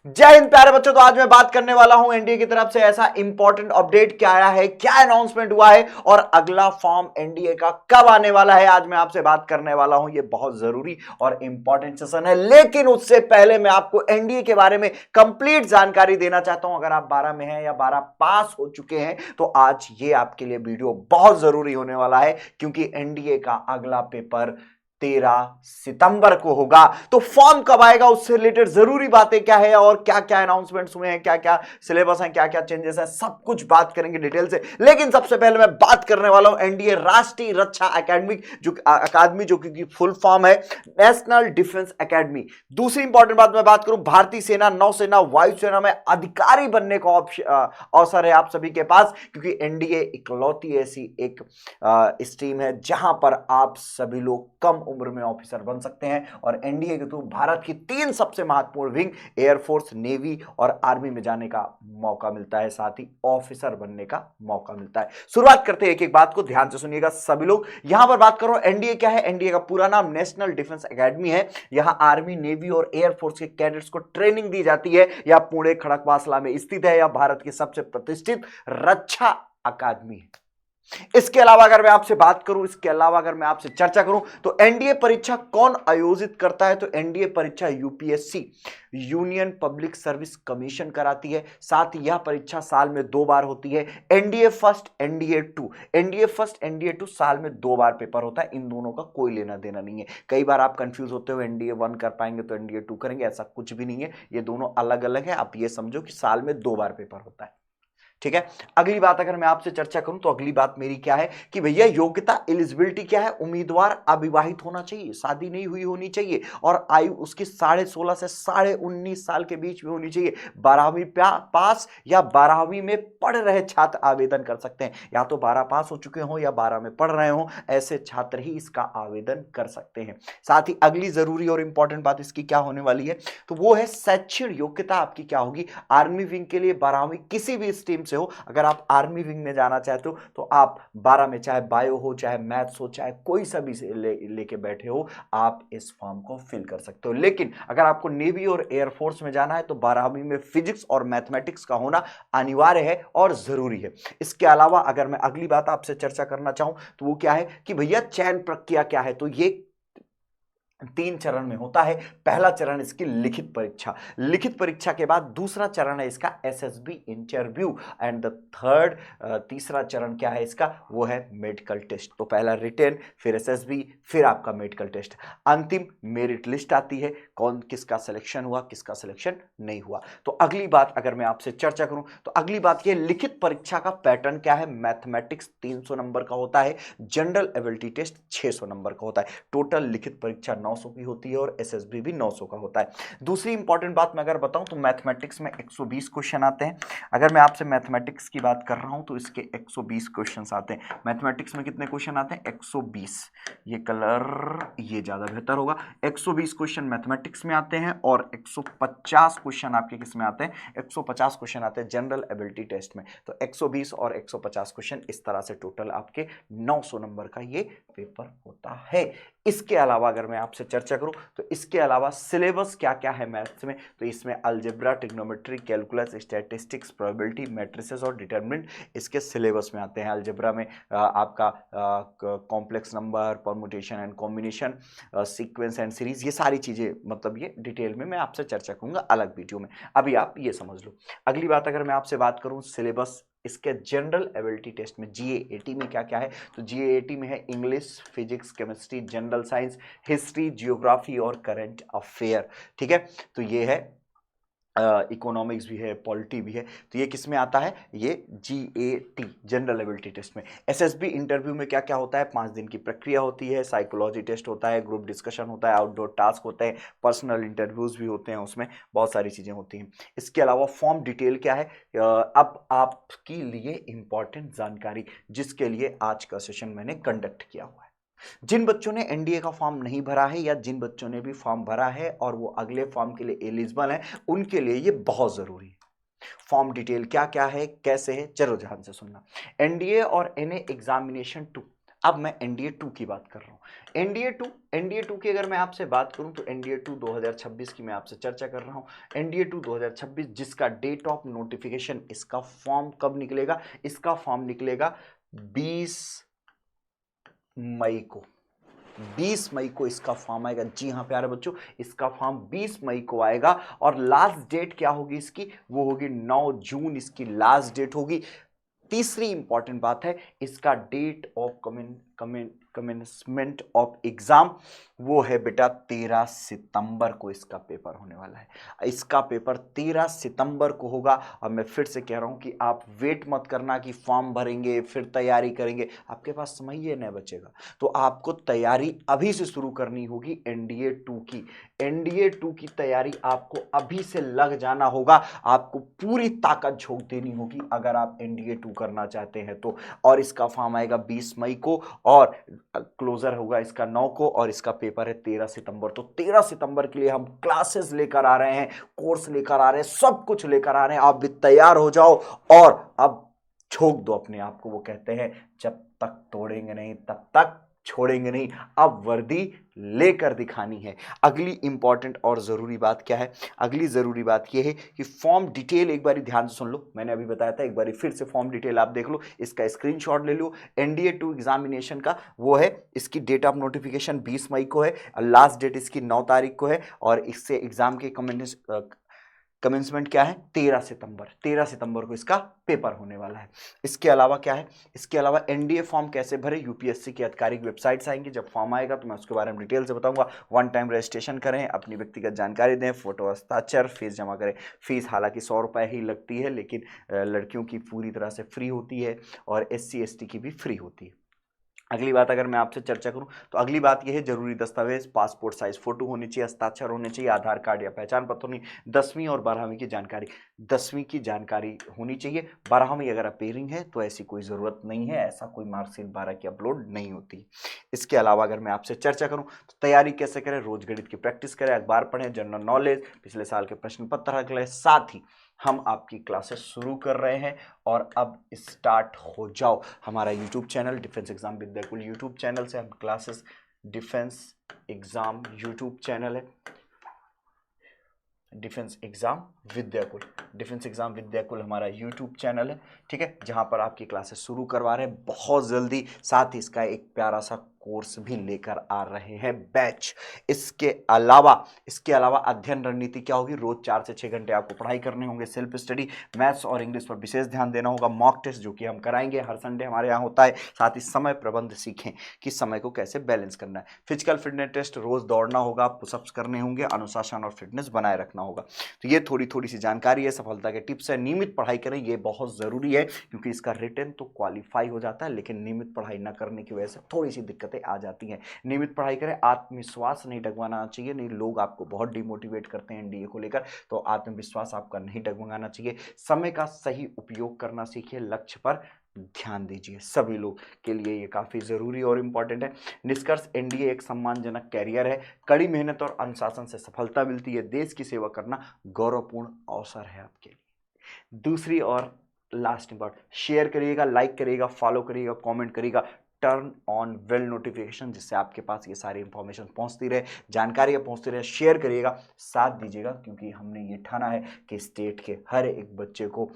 जय हिंद प्यारे बच्चों। तो आज मैं बात करने वाला हूं एनडीए की तरफ से ऐसा इंपॉर्टेंट अपडेट क्या आया है, क्या अनाउंसमेंट हुआ है और अगला फॉर्म एनडीए का कब आने वाला है। आज मैं आपसे बात करने वाला हूं। ये बहुत जरूरी और इंपॉर्टेंट सेशन है, लेकिन उससे पहले मैं आपको एनडीए के बारे में कंप्लीट जानकारी देना चाहता हूं। अगर आप 12 में हैं या 12 पास हो चुके हैं तो आज ये आपके लिए वीडियो बहुत जरूरी होने वाला है, क्योंकि एनडीए का अगला पेपर 13 सितंबर को होगा। तो फॉर्म कब आएगा, उससे रिलेटेड जरूरी बातें क्या है और क्या क्या अनाउंसमेंट्स हुए हैं, क्या क्या सिलेबस है, क्या क्या चेंजेस है, सब कुछ बात करेंगे डिटेल से। लेकिन सबसे पहले मैं बात करने वाला हूं एनडीए राष्ट्रीय रक्षा अकादमी, जो अकादमी जो कि फुल फॉर्म है नेशनल डिफेंस अकादमी। दूसरी इंपॉर्टेंट बात मैं बात करूं, भारतीय सेना, नौसेना, वायुसेना में अधिकारी बनने का अवसर है आप सभी के पास, क्योंकि एनडीए इकलौती ऐसी एक स्ट्रीम है जहां पर आप सभी लोग कम उम्र में ऑफिसर बन सकते हैं। और एनडीए के थ्रू भारत की 3 सबसे महत्वपूर्ण विंग एयरफोर्स, नेवी और आर्मी में जाने का मौका मिलता है, साथ ही ऑफिसर बनने का मौका मिलता है। शुरुआत करते हैं, एक एक बात को ध्यान से सुनिएगा सभी लोग। यहां पर बात करो एनडीए क्या है। एनडीए का पूरा नाम नेशनल डिफेंस एकेडमी है। यहां आर्मी, नेवी और एयरफोर्स के कैडेट्स को ट्रेनिंग दी जाती है। यह पुणे खड़कवासला में स्थित है। यह भारत की सबसे प्रतिष्ठित रक्षा अकादमी है। इसके अलावा अगर मैं आपसे चर्चा करूं तो एनडीए परीक्षा कौन आयोजित करता है, तो एनडीए परीक्षा UPSC, union public service commission कराती है। साथ ही यह परीक्षा साल में 2 बार होती है। एनडीए फर्स्ट, एनडीए टू साल में 2 बार पेपर होता है। इन दोनों का कोई लेना देना नहीं है। कई बार आप कंफ्यूज होते हो, एनडीए 1 कर पाएंगे तो एनडीए 2 करेंगे, ऐसा कुछ भी नहीं है। ये दोनों अलग अलग है। आप ये समझो कि साल में 2 बार पेपर होता है, ठीक है। अगली बात अगर मैं आपसे चर्चा करूं तो अगली बात मेरी क्या है कि भैया योग्यता, एलिजिबिलिटी क्या है। उम्मीदवार अविवाहित होना चाहिए, शादी नहीं हुई होनी चाहिए और आयु उसकी 16.5 से 19.5 साल के बीच में होनी चाहिए। 12वीं पास या 12वीं में पढ़ रहे छात्र आवेदन कर सकते हैं। या तो 12 पास हो चुके हो या 12 में पढ़ रहे हो, ऐसे छात्र ही इसका आवेदन कर सकते हैं। साथ ही अगली जरूरी और इंपॉर्टेंट बात इसकी क्या होने वाली है, तो वो है शैक्षणिक योग्यता आपकी क्या होगी। आर्मी विंग के लिए 12वीं किसी भी स्ट्रीम से हो, अगर आप आर्मी विंग में जाना चाहते हो तो आप 12 में चाहे बायो हो, चाहे मैथ्स हो, चाहे कोई सा भी लेके बैठे हो, आप इस फॉर्म को फिल कर सकते हो। लेकिन अगर आपको नेवी और एयरफोर्स में जाना है तो 12वीं में फिजिक्स और मैथमेटिक्स का होना अनिवार्य है और जरूरी है। इसके अलावा अगर मैं अगली बात आपसे चर्चा करना चाहूं तो वो क्या है कि भैया चयन प्रक्रिया क्या है, तो ये 3 चरण में होता है। पहला चरण इसकी लिखित परीक्षा, लिखित परीक्षा के बाद दूसरा चरण है इसका SSB interview and the third, तीसरा चरण क्या है इसका, वो है मेडिकल टेस्ट। तो पहला रिटेन, फिर एसएसबी, फिर आपका मेडिकल टेस्ट, अंतिम मेरिट लिस्ट आती है, कौन किसका सिलेक्शन हुआ, किसका सिलेक्शन नहीं हुआ। तो अगली बात अगर मैं आपसे चर्चा करूं तो अगली बात ये लिखित परीक्षा का पैटर्न क्या है। मैथमेटिक्स 300 नंबर का होता है, जनरल एबिलिटी टेस्ट 600 नंबर का होता है। टोटल लिखित परीक्षा 900 की होती है और एसएसबी भी 900 का होता है। दूसरी इंपॉर्टेंट बात मैं अगर बताऊं तो मैथमेटिक्स में 120 क्वेश्चन आते हैं। अगर मैं आपसे मैथमेटिक्स की बात कर रहा हूं तो इसके 120 क्वेश्चन आते हैं। मैथमेटिक्स में कितने क्वेश्चन आते हैं, 120। ये कलर ये ज्यादा बेहतर होगा। 120 क्वेश्चन मैथमेटिक्स में आते हैं और 150 क्वेश्चन आपके किस में आते हैं, 150 क्वेश्चन आते हैं जनरल एबिलिटी टेस्ट में। तो 120 और 150 क्वेश्चन, इस तरह से टोटल आपके 900 नंबर का ये पेपर होता है। इसके अलावा अगर मैं आपसे चर्चा करूं तो इसके अलावा सिलेबस क्या क्या है मैथ्स में, तो इसमें algebra, trigonometry, calculus, statistics, probability, matrices और डिटरमिनेंट इसके सिलेबस में आते हैं। अलजेब्रा में आपका complex number, permutation and combination, sequence and series, ये सारी चीजें मतलब ये डिटेल में मैं आपसे चर्चा करूंगा अलग वीडियो में। अभी आप ये समझ लो। अगली बात अगर मैं आपसे बात करूं सिलेबस इसके जनरल एबिलिटी टेस्ट में, जीएएटी में क्या क्या है, तो जीएएटी में है English, physics, chemistry, general science, history, geography और करंट अफेयर, ठीक है। तो ये है इकोनॉमिक्स भी है, पॉलिटी भी है। तो ये किस में आता है, ये जीएटी जनरल एबिलिटी टेस्ट में। एसएसबी इंटरव्यू में क्या क्या होता है, 5 दिन की प्रक्रिया होती है, साइकोलॉजी टेस्ट होता है, ग्रुप डिस्कशन होता है, आउटडोर टास्क होते हैं, पर्सनल इंटरव्यूज भी होते हैं, उसमें बहुत सारी चीजें होती हैं। इसके अलावा फॉर्म डिटेल क्या है, अब आपके लिए इंपॉर्टेंट जानकारी जिसके लिए आज का सेशन मैंने कंडक्ट किया हुआ है। जिन बच्चों ने एनडीए का फॉर्म नहीं भरा है या जिन बच्चों ने भी फॉर्म भरा है और वो अगले फॉर्म के लिए एलिजिबल है, उनके लिए ये बहुत जरूरी है। फॉर्म डिटेल क्या क्या है, कैसे है, चलो ध्यान से सुनना। एनडीए और एनए एग्जामिनेशन 2 अब मैं एनडीए 2 की बात कर रहा हूं। एनडीए 2 की अगर मैं आपसे बात करूं तो एनडीए 2 2026 की मैं आपसे चर्चा कर रहा हूं। एनडीए 2 2026 जिसका डेट ऑफ नोटिफिकेशन, इसका फॉर्म कब निकलेगा? इसका फॉर्म निकलेगा 20 मई को। 20 मई को इसका फॉर्म आएगा। जी हां प्यारे बच्चों, इसका फॉर्म 20 मई को आएगा और लास्ट डेट क्या होगी इसकी? वो होगी 9 जून इसकी लास्ट डेट होगी। तीसरी इंपॉर्टेंट बात है, इसका date of commencement of exam वो है बेटा 13 सितंबर को इसका पेपर होने वाला है। इसका पेपर 13 सितंबर को होगा। और मैं फिर से कह रहा हूं कि आप वेट मत करना कि फॉर्म भरेंगे फिर तैयारी करेंगे, आपके पास समय ही नहीं बचेगा। तो आपको तैयारी अभी से शुरू करनी होगी एनडीए 2 की। एनडीए 2 की तैयारी आपको अभी से लग जाना होगा। आपको पूरी ताकत झोंक देनी होगी अगर आप एनडीए 2 करना चाहते हैं तो। और इसका फॉर्म आएगा 20 मई को और क्लोजर होगा इसका 9 को और इसका पेपर है 13 सितंबर। तो 13 सितंबर के लिए हम क्लासेस लेकर आ रहे हैं, कोर्स लेकर आ रहे हैं, सब कुछ लेकर आ रहे हैं। आप भी तैयार हो जाओ और अब झोंक दो अपने आप को। वो कहते हैं जब तक तोड़ेंगे नहीं तब तक छोड़ेंगे नहीं। अब वर्दी लेकर दिखानी है। अगली इंपॉर्टेंट और जरूरी बात क्या है? अगली जरूरी बात यह है कि फॉर्म डिटेल एक बार ध्यान से सुन लो। मैंने अभी बताया था, एक बार फिर से फॉर्म डिटेल आप देख लो, इसका स्क्रीनशॉट ले लो। एनडीए 2 एग्जामिनेशन का वो है, इसकी डेट ऑफ नोटिफिकेशन 20 मई को है, लास्ट डेट इसकी 9 तारीख को है और इससे एग्जाम के कमेंसमेंट क्या है? 13 सितंबर। 13 सितंबर को इसका पेपर होने वाला है। इसके अलावा क्या है? इसके अलावा एनडीए फॉर्म कैसे भरे? यूपीएससी की आधिकारिक वेबसाइट्स आएंगी, जब फॉर्म आएगा तो मैं उसके बारे में डिटेल से बताऊंगा। वन टाइम रजिस्ट्रेशन करें, अपनी व्यक्तिगत जानकारी दें, फोटो हस्ताक्षर, फीस जमा करें। फीस हालांकि 100 रुपये ही लगती है, लेकिन लड़कियों की पूरी तरह से फ्री होती है और SC ST की भी फ्री होती है। अगली बात अगर मैं आपसे चर्चा करूं तो अगली बात यह है, जरूरी दस्तावेज पासपोर्ट साइज फोटो होनी चाहिए, हस्ताक्षर होने चाहिए, आधार कार्ड या पहचान पत्र होनी, 10वीं और 12वीं की जानकारी। 10वीं की जानकारी होनी चाहिए। 12वीं अगर अपेयरिंग है तो ऐसी कोई ज़रूरत नहीं है, ऐसा कोई मार्कशीट 12 की अपलोड नहीं होती। इसके अलावा अगर मैं आपसे चर्चा करूं तो तैयारी कैसे करें? रोज गणित की प्रैक्टिस करें, अखबार पढ़ें, जनरल नॉलेज, पिछले साल के प्रश्न पत्र रख लें। साथ ही हम आपकी क्लासेस शुरू कर रहे हैं और अब स्टार्ट हो जाओ। हमारा YouTube channel defence exam Vidyakul YouTube channel से हम classes, defence exam YouTube channel है, defence exam Vidyakul. Defence exam Vidyakul हमारा यूट्यूब चैनल है, ठीक है, जहां पर आपकी क्लासेस शुरू करवा रहे हैं बहुत जल्दी। साथ ही इसका एक प्यारा सा कोर्स भी लेकर आ रहे हैं, बैच। इसके अलावा अध्ययन रणनीति क्या होगी? रोज 4 से 6 घंटे आपको पढ़ाई करने होंगे, सेल्फ स्टडी, मैथ्स और इंग्लिश पर विशेष ध्यान देना होगा, मॉक टेस्ट जो कि हम कराएंगे, हर संडे हमारे यहाँ होता है। साथ ही समय प्रबंध सीखें कि समय को कैसे बैलेंस करना है। फिजिकल फिटनेस टेस्ट, रोज दौड़ना होगा, पुशअप्स करने होंगे, अनुशासन और फिटनेस बनाए रखना होगा। तो ये थोड़ी सी जानकारी है, सफलता के टिप्स है। नियमित पढ़ाई करें, ये बहुत जरूरी है क्योंकि इसका रिटन तो क्वालिफाई हो जाता है, लेकिन नियमित पढ़ाई न करने की वजह से थोड़ी सी दिक्कतें आ जाती हैं। नियमित पढ़ाई करें, आत्मविश्वास नहीं डगमगाना चाहिए। नहीं, लोग आपको बहुत डिमोटिवेट करते हैं एनडीए को लेकर, तो आत्मविश्वास आपका नहीं डगमगाना चाहिए। समय का सही उपयोग करना सीखिए, लक्ष्य पर ध्यान दीजिए। सभी लोग के लिए ये काफी जरूरी और इंपॉर्टेंट है। निष्कर्ष, एनडीए एक सम्मानजनक कैरियर है। कड़ी मेहनत और अनुशासन से सफलता मिलती है। देश की सेवा करना गौरवपूर्ण अवसर है आपके लिए। दूसरी और लास्ट इंपॉर्टेंट, शेयर करिएगा, लाइक करिएगा, फॉलो करिएगा, कमेंट करिएगा, टर्न ऑन बेल नोटिफिकेशन, जिससे आपके पास ये सारी इंफॉर्मेशन पहुंचती रहे, जानकारियां पहुंचती रहे। शेयर करिएगा, साथ दीजिएगा, क्योंकि हमने ये ठाना है कि स्टेट के हर एक बच्चे को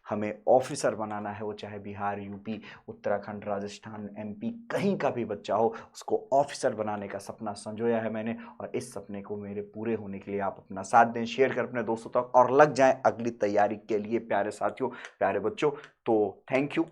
हमें ऑफिसर बनाना है। वो चाहे बिहार, यूपी, उत्तराखंड, राजस्थान, MP, कहीं का भी बच्चा हो, उसको ऑफिसर बनाने का सपना संजोया है मैंने। और इस सपने को मेरे पूरे होने के लिए आप अपना साथ दें, शेयर कर अपने दोस्तों तक और लग जाएं अगली तैयारी के लिए। प्यारे साथियों, प्यारे बच्चों, तो थैंक यू।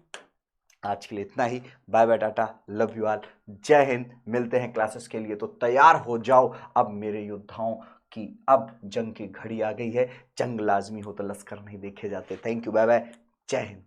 आज के लिए इतना ही। Bye bye, tata, love you all, जय हिंद। मिलते हैं क्लासेस के लिए, तो तैयार हो जाओ अब मेरे योद्धाओं की। अब जंग की घड़ी आ गई है, जंग लाजमी हो तो लश्कर नहीं देखे जाते। थैंक यू, बाय बाय, जय हिंद।